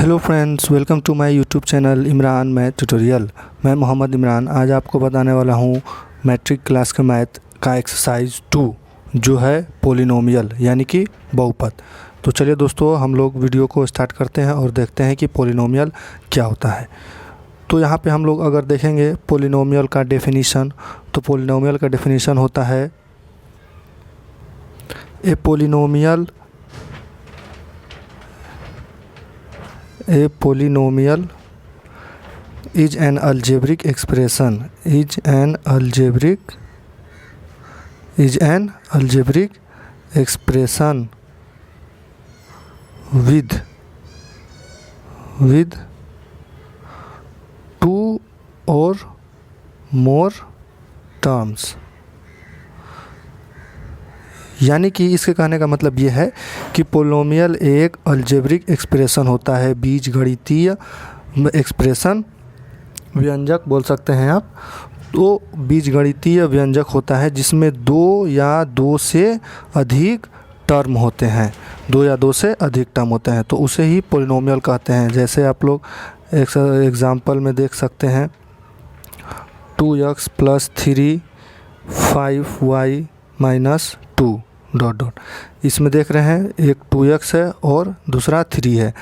Hello friends, welcome to my YouTube channel Imran math tutorial. मैं मोहम्मद इमरान आज आपको बताने वाला हूँ मैट्रिक क्लास के मैथ का एक्सरसाइज 2 जो है पॉलिनोमियल यानी कि बहुपद। तो चलिए दोस्तों, हम लोग वीडियो को स्टार्ट करते हैं और देखते हैं कि पॉलिनोमियल क्या होता है। तो यहाँ पे हम लोग अगर देखेंगे पॉलिनोमियल का डेफिनीशन, तो पॉलिनोमियल का डेफिनीशन होता है a polynomial is an algebraic expression with two or more terms। यानी कि इसके कहने का मतलब ये है कि पॉलिनोमियल एक अलजेब्रिक एक्सप्रेशन होता है, बीजगणितीय एक्सप्रेशन, व्यंजक बोल सकते हैं आप। तो बीजगणितीय व्यंजक होता है जिसमें दो या दो से अधिक टर्म होते हैं, तो उसे ही पॉलिनोमियल कहते हैं। जैसे आप लोग एग्जांपल में देख सकते हैं 2x + 3 5y - 2 ... इसमें देख रहे हैं एक 2x है और दूसरा 3 है,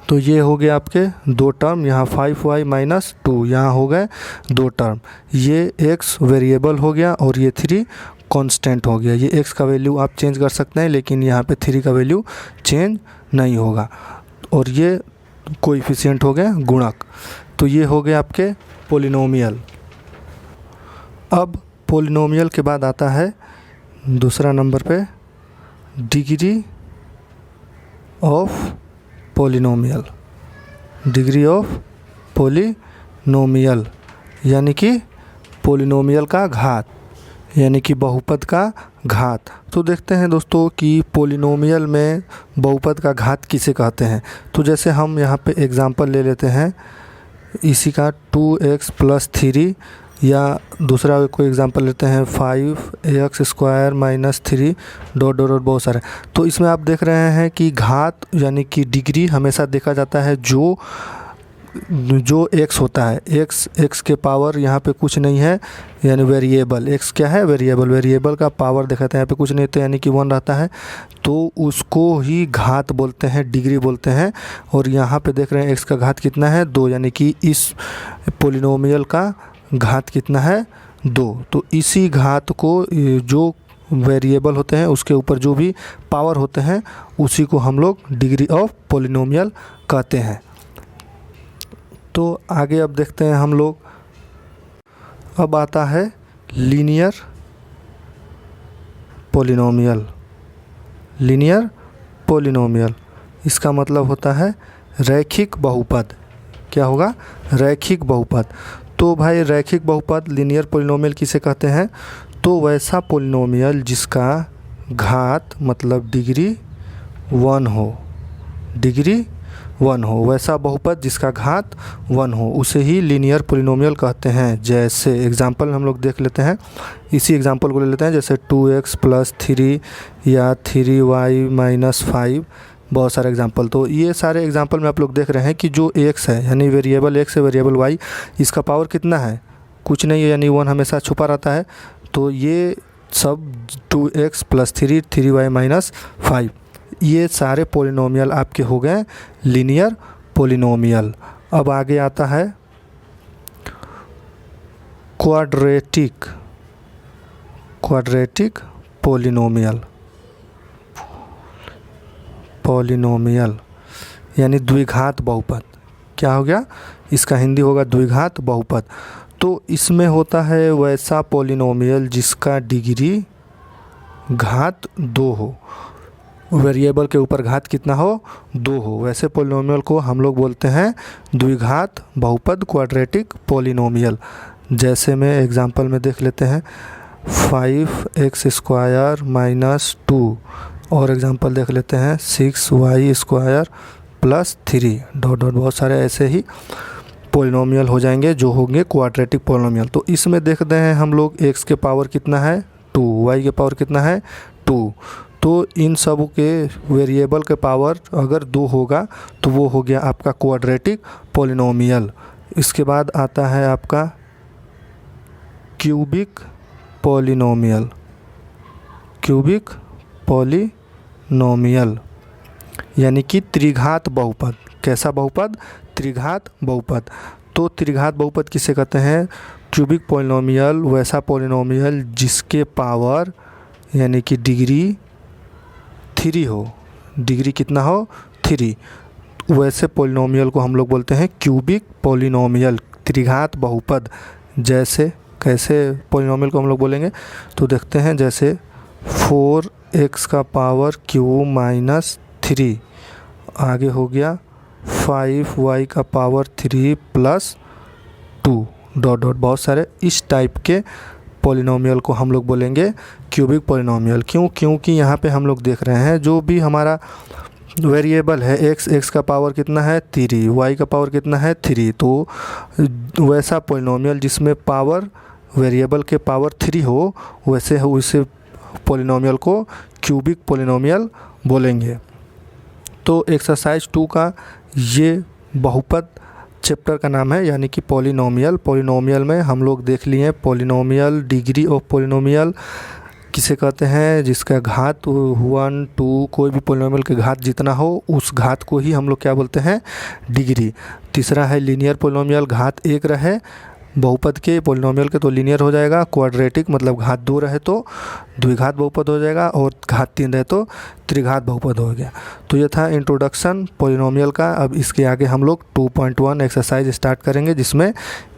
तो ये हो गए आपके दो टर्म। यहाँ 5y - 2 यहाँ हो गए दो टर्म। ये x वेरिएबल हो गया और ये 3 कांस्टेंट हो गया। ये x का वैल्यू आप चेंज कर सकते हैं, लेकिन यहाँ पे 3 का वैल्यू चेंज नहीं होगा। और ये कोएफिशिएंट हो गए गुणक। तो ये हो गए आपके पॉलिनोमियल। अब पॉलिनोमियल के बाद आता है दूसरा नंबर पे डिग्री ऑफ पॉलिनोमियल। यानी कि पॉलिनोमियल का घात, यानी कि बहुपद का घात। तो देखते हैं दोस्तों कि पॉलिनोमियल में बहुपद का घात किसे कहते हैं। तो जैसे हम यहाँ पे एग्जांपल ले लेते हैं इसी का 2x + 3, या दूसरा कोई एग्जांपल लेते हैं 5x² - 3 ... बहुत सारे। तो इसमें आप देख रहे हैं कि घात यानी कि डिग्री हमेशा देखा जाता है जो x होता है। x के पावर यहाँ पे कुछ नहीं है, यानी वेरिएबल x क्या है, वेरिएबल का पावर दिखाते हैं। यहाँ पे कुछ नहीं तो यानी कि 1 रहता है, तो उसको ही घात बोलते हैं, डिग्री बोलते हैं। और यहाँ पे देख रहे हैं x का घात कितना है, 2, यानी कि इस पॉलिनोमियल का घात कितना है, 2। तो इसी घात को जो वेरिएबल होते हैं उसके ऊपर जो भी पावर होते हैं उसी को हम लोग डिग्री ऑफ पॉलिनोमियल कहते हैं। तो आगे अब देखते हैं हम लोग। अब आता है लीनियर पॉलिनोमियल। इसका मतलब होता है रैखिक बहुपद। क्या होगा, रैखिक बहुपद। तो भाई रैखिक बहुपद लीनियर पॉलिनोमियल किसे कहते हैं, तो वैसा पॉलिनोमियल जिसका घात मतलब डिग्री 1 हो, वैसा बहुपद जिसका घात 1 हो, उसे ही लीनियर पॉलिनोमियल कहते हैं। जैसे एग्जांपल हम लोग देख लेते हैं, इसी एग्जांपल को ले लेते हैं। जैसे 2x + 3 या 3y - 5, बहुत सारे एग्जांपल। तो ये सारे एग्जांपल में आप लोग देख रहे हैं कि जो x है यानी वेरिएबल x है, वेरिएबल y, इसका पावर कितना है, कुछ नहीं है, यानी 1 हमेशा छुपा रहता है। तो ये सब 2x + 3 3y - 5, ये सारे पॉलिनोमियल आपके हो गए लीनियर पॉलिनोमियल। अब आगे आता है क्वाड्रेटिक पॉलिनोमियल यानी द्विघात बहुपद। क्या हो गया, इसका हिंदी होगा द्विघात बहुपद। तो इसमें होता है वैसा पॉलिनोमियल जिसका डिग्री घात 2 हो, वेरिएबल के ऊपर घात कितना हो, 2 हो। वैसे पॉलिनोमियल को हम लोग बोलते हैं द्विघात बहुपद, क्वाड्रेटिक पॉलिनोमियल। जैसे में एग्जांपल में देख लेते हैं 5x² - 2, और एग्जांपल देख लेते हैं 6y² + 3 ... बहुत सारे ऐसे ही पॉलिनोमियल हो जाएंगे जो होंगे क्वाड्रेटिक पॉलिनोमियल। तो इसमें देखते हैं हम लोग x के पावर कितना है, 2, y के पावर कितना है, 2। तो इन सब के वेरिएबल के पावर अगर 2 होगा तो वो हो गया आपका क्वाड्रेटिक पॉलिनोमियल। इसके बाद आता है आपका क्यूबिक पॉलिनोमियल। क्यूबिक पॉलिनोमियल यानी कि त्रिघात बहुपद। कैसा बहुपद? त्रिघात बहुपद। तो त्रिघात बहुपद किसे कहते हैं? क्यूबिक पॉलिनोमियल वैसा पॉलिनोमियल जिसके पावर यानी कि डिग्री 3 हो। डिग्री कितना हो? 3। वैसे पॉलिनोमियल को हम लोग बोलते हैं क्यूबिक पॉलिनोमियल, त्रिघात बहुपद। जैसे कैसे पॉलिनोमियल को हम लोग बोलेंगे तो देखते हैं, जैसे 4x का पावर क्यू माइनस 3, आगे हो गया 5y का पावर 3 प्लस 2 डॉट डॉट, बहुत सारे इस टाइप के पॉलिनोमियल को हम लोग बोलेंगे क्यूबिक पॉलिनोमियल। क्यों? क्योंकि यहाँ पे हम लोग देख रहे हैं जो भी हमारा वेरिएबल है x का पावर कितना है 3, y का पावर कितना है 3, तो वैसा पॉलिनोमियल जिसमें पावर वेरिएबल के पावर 3 हो वैसे उसे पॉलिनोमियल को क्यूबिक पॉलिनोमियल बोलेंगे। तो एक्सरसाइज 2 का ये बहुपद चैप्टर का नाम है, यानी कि पॉलिनोमियल। पॉलिनोमियल में हम लोग देख लिए पॉलिनोमियल, डिग्री ऑफ पॉलिनोमियल किसे कहते हैं? जिसका घात 1, 2 कोई भी पॉलिनोमियल के घात जितना हो उस घात को ही हम लोग क्या बोलते हैं? डिग्री। तीसरा है लीनियर पॉलिनोमियल, घात 1 रहे बहुपद के पॉलिनोमियल के तो लीनियर हो जाएगा। क्वाड्रेटिक मतलब घात 2 रहे तो द्विघात बहुपद हो जाएगा, और घात 3 रहे तो त्रिघात बहुपद हो गया। तो ये था इंट्रोडक्शन पॉलिनोमियल का। अब इसके आगे हम लोग 2.1 एक्सरसाइज स्टार्ट करेंगे, जिसमें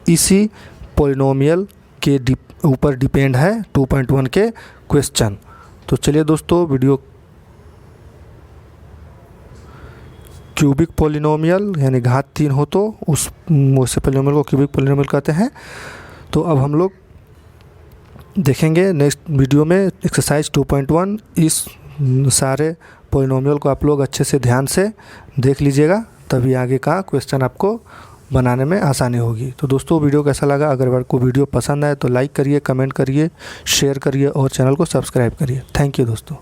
इसी पॉलिनोमियल के ऊपर डिपेंड है 2.1 के क्वेश्चन। तो चलिए दोस्तों, वीडियो क्यूबिक पॉलिनोमियल यानी घात 3 हो तो उस पॉलिनोमियल को क्यूबिक पॉलिनोमियल कहते हैं। तो अब हम लोग देखेंगे नेक्स्ट वीडियो में एक्सरसाइज 2.1। इस सारे पॉलिनोमियल को आप लोग अच्छे से ध्यान से देख लीजिएगा, तभी आगे का क्वेश्चन आपको बनाने में आसानी होगी। तो दोस्तों, वीडियो कैसा लगा? अगर आपको वीडियो पसंद आए तो लाइक करिए, कमेंट करिए, शेयर करिए और चैनल को सब्सक्राइब करिए। थैंक यू दोस्तों।